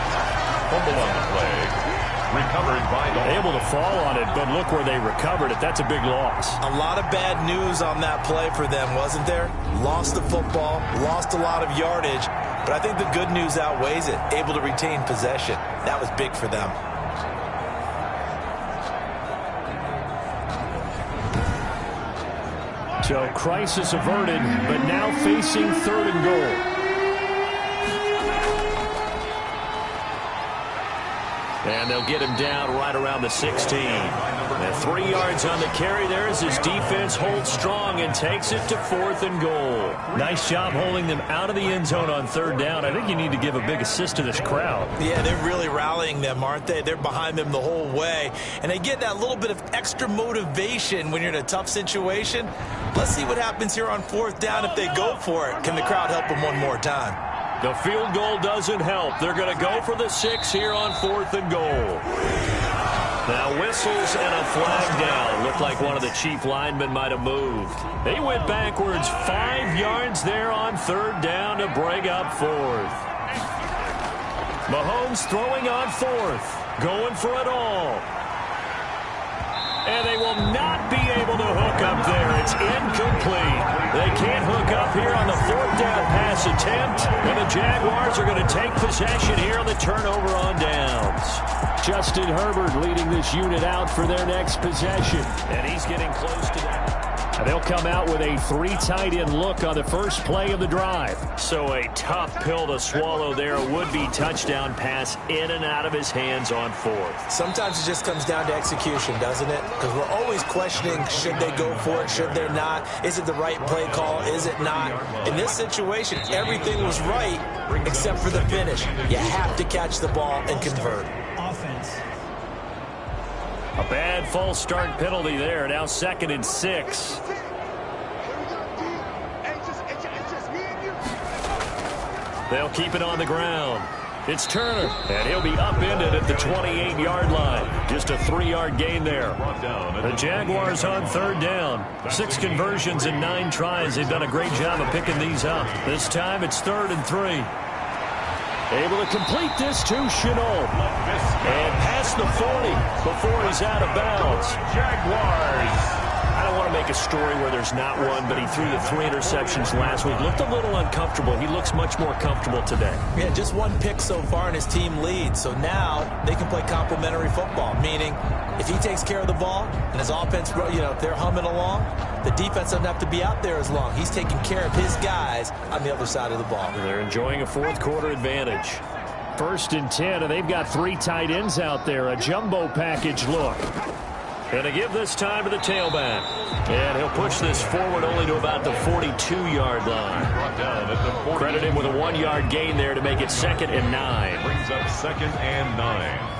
Fumble on the play. Recovered by the... Able to fall on it, but look where they recovered it. That's a big loss. A lot of bad news on that play for them, wasn't there? Lost the football, lost a lot of yardage, but I think the good news outweighs it. Able to retain possession. That was big for them. So crisis averted, but now facing 3rd and goal. And they'll get him down right around the 16. And 3 yards on the carry there as his defense holds strong and takes it to 4th and goal. Nice job holding them out of the end zone on 3rd down. I think you need to give a big assist to this crowd. Yeah, they're really rallying them, aren't they? They're behind them the whole way. And they get that little bit of extra motivation when you're in a tough situation. Let's see what happens here on 4th down if they go for it. Can the crowd help them one more time? The field goal doesn't help. They're going to go for the 6 here on 4th and goal. Now whistles and a flag down. Looked like one of the chief linemen might have moved. They went backwards 5 yards there on 3rd down to bring up 4th. Mahomes throwing on 4th. Going for it all. And they will not be able to hook up there. It's incomplete. They can't hook up here on the 4th down pass attempt. And the Jaguars are going to take possession here on the turnover on downs. Justin Herbert leading this unit out for their next possession. And he's getting close to that. And they'll come out with a 3 tight end look on the first play of the drive. So a tough pill to swallow there. A would-be touchdown pass in and out of his hands on 4th. Sometimes it just comes down to execution, doesn't it? Because we're always questioning, should they go for it, should they not? Is it the right play call, is it not? In this situation, everything was right except for the finish. You have to catch the ball and convert. Offense. A bad false start penalty there. Now 2nd and 6. They'll keep it on the ground. It's Turner, and he'll be upended at the 28-yard line. Just a 3-yard gain there. The Jaguars on 3rd down. 6 conversions and 9 tries. They've done a great job of picking these up. This time it's 3rd and 3. Able to complete this to Chenault. And past the 40 before he's out of bounds. Jaguars. I don't want to make a story where there's not one, but he threw the 3 interceptions last week. Looked a little uncomfortable. He looks much more comfortable today. Yeah, just 1 pick so far and his team leads. So now they can play complementary football, meaning if he takes care of the ball and his offense, if they're humming along, the defense doesn't have to be out there as long. He's taking care of his guys on the other side of the ball. They're enjoying a 4th quarter advantage. 1st and 10, and they've got 3 tight ends out there. A jumbo package look. Going to give this time to the tailback. And he'll push this forward only to about the 42-yard line. Credit him with a 1-yard gain there to make it 2nd and 9. Brings up 2nd and 9.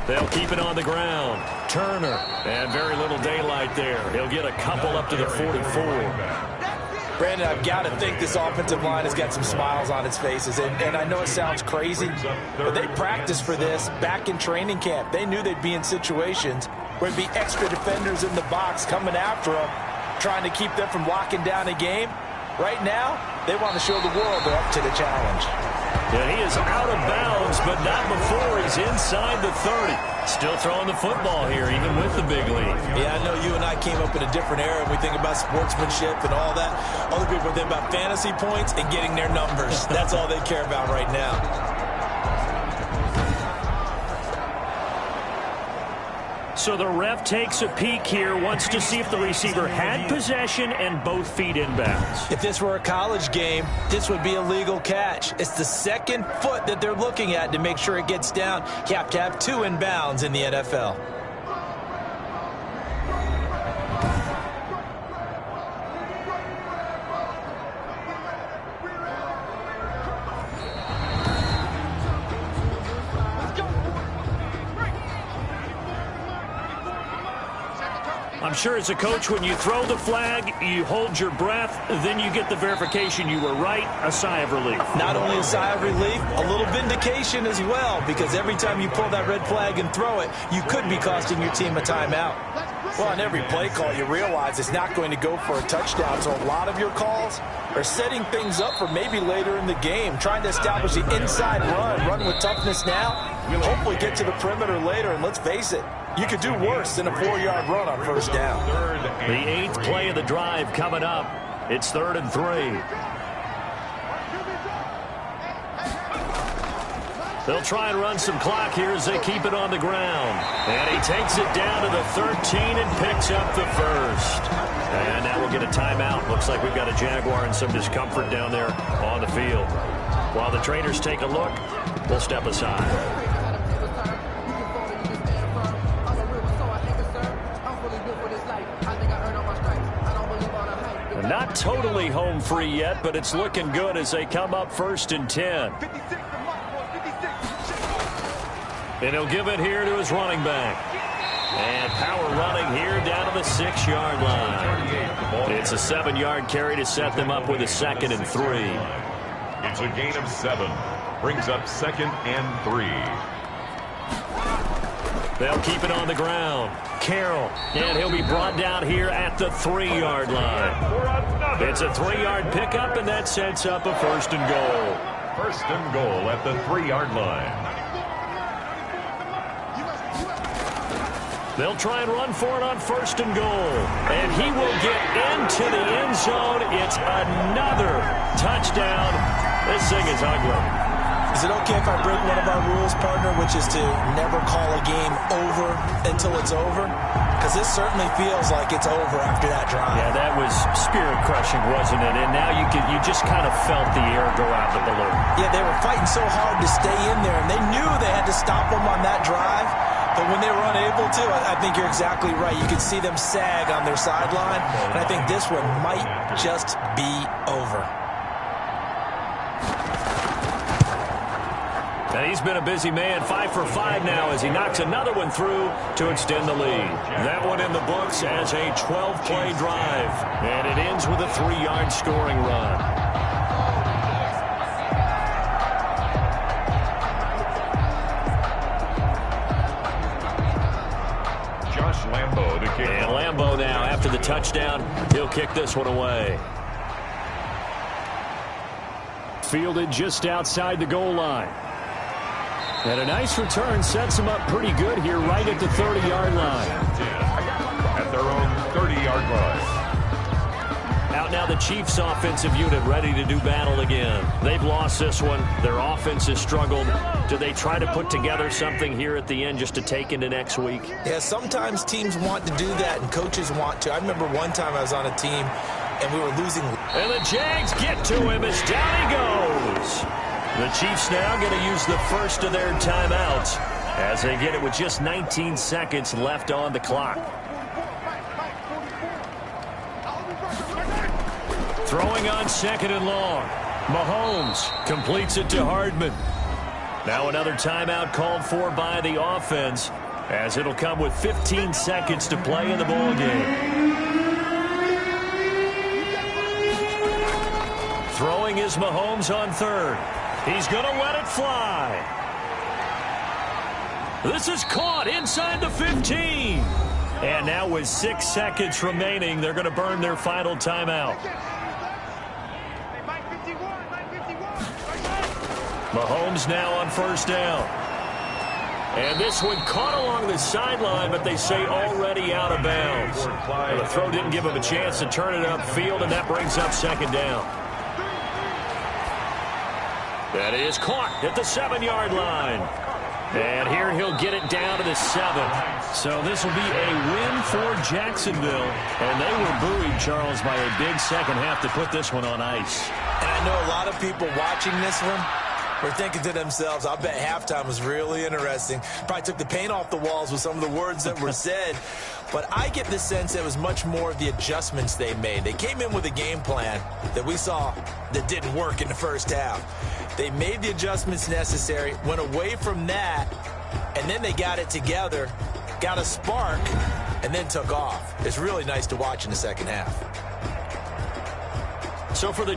They'll keep it on the ground. Turner. And very little daylight there. He'll get a couple up to the 44. Brandon, I've got to think this offensive line has got some smiles on its faces. And I know it sounds crazy, but they practiced for this back in training camp. They knew they'd be in situations where there'd be extra defenders in the box coming after them, trying to keep them from locking down a game. Right now, they want to show the world they're up to the challenge. Yeah, he is out of bounds, but not before he's inside the 30. Still throwing the football here, even with the big lead. Yeah, I know you and I came up in a different era, and we think about sportsmanship and all that. Other people think about fantasy points and getting their numbers. That's all they care about right now. So the ref takes a peek here, wants to see if the receiver had possession and both feet inbounds. If this were a college game, this would be a legal catch. It's the 2nd foot that they're looking at to make sure it gets down. You have to have 2 inbounds in the NFL. I'm sure as a coach, when you throw the flag, you hold your breath, then you get the verification you were right, a sigh of relief. Not only a sigh of relief, a little vindication as well, because every time you pull that red flag and throw it, you could be costing your team a timeout. Well, on every play call, you realize it's not going to go for a touchdown, so a lot of your calls are setting things up for maybe later in the game, trying to establish the inside run with toughness now, hopefully get to the perimeter later, and let's face it, you could do worse than a 4-yard run on 1st down. The 8th play of the drive coming up. It's 3rd and 3. They'll try and run some clock here as they keep it on the ground. And he takes it down to the 13 and picks up the 1st. And now we'll get a timeout. Looks like we've got a Jaguar in some discomfort down there on the field. While the trainers take a look, we'll step aside. Not totally home free yet, but it's looking good as they come up 1st and 10. And he'll give it here to his running back. And power running here down to the 6-yard line. It's a 7-yard carry to set them up with a 2nd and 3. It's a gain of 7. Brings up 2nd and 3. They'll keep it on the ground. Carroll, and he'll be brought down here at the 3-yard line. It's a 3-yard pickup, and that sets up a 1st and goal. 1st and goal at the 3-yard line. They'll try and run for it on 1st and goal. And he will get into the end zone. It's another touchdown. This thing is ugly. Is it okay if I break one of our rules, partner, which is to never call a game over until it's over? Because this certainly feels like it's over after that drive. Yeah, that was spirit-crushing, wasn't it? And now you just kind of felt the air go out the balloon. Yeah, they were fighting so hard to stay in there, and they knew they had to stop them on that drive. But when they were unable to, I think you're exactly right. You could see them sag on their sideline, and I think this one might just be over. And he's been a busy man, 5 for 5 now as he knocks another one through to extend the lead. That one in the books as a 12-play drive. And it ends with a 3-yard scoring run. Lambo to kick. And Lambo now, after the touchdown, he'll kick this one away. Fielded just outside the goal line. And a nice return sets him up pretty good here right at the 30-yard line. At their own 30-yard line. Out now the Chiefs offensive unit ready to do battle again. They've lost this one. Their offense has struggled. Do they try to put together something here at the end just to take into next week? Yeah, sometimes teams want to do that and coaches want to. I remember one time I was on a team and we were losing. And the Jags get to him as down he goes. The Chiefs now going to use the first of their timeouts as they get it with just 19 seconds left on the clock. Throwing on 2nd and long. Mahomes completes it to Hardman. Now another timeout called for by the offense as it'll come with 15 seconds to play in the ball game. Throwing is Mahomes on 3rd. He's going to let it fly. This is caught inside the 15. And now with 6 seconds remaining, they're going to burn their final timeout. Mahomes now on 1st down. And this one caught along the sideline, but they say already out of bounds. And the throw didn't give him a chance to turn it upfield, and that brings up 2nd down. That is caught at the 7-yard line. And here he'll get it down to the 7. So this will be a win for Jacksonville. And they were buoyed, Charles, by a big second half to put this one on ice. And I know a lot of people watching this one were thinking to themselves, I bet halftime was really interesting. Probably took the paint off the walls with some of the words that were said. But I get the sense it was much more of the adjustments they made. They came in with a game plan that we saw that didn't work in the first half. They made the adjustments necessary, went away from that, and then they got it together, got a spark, and then took off. It's really nice to watch in the second half. So for the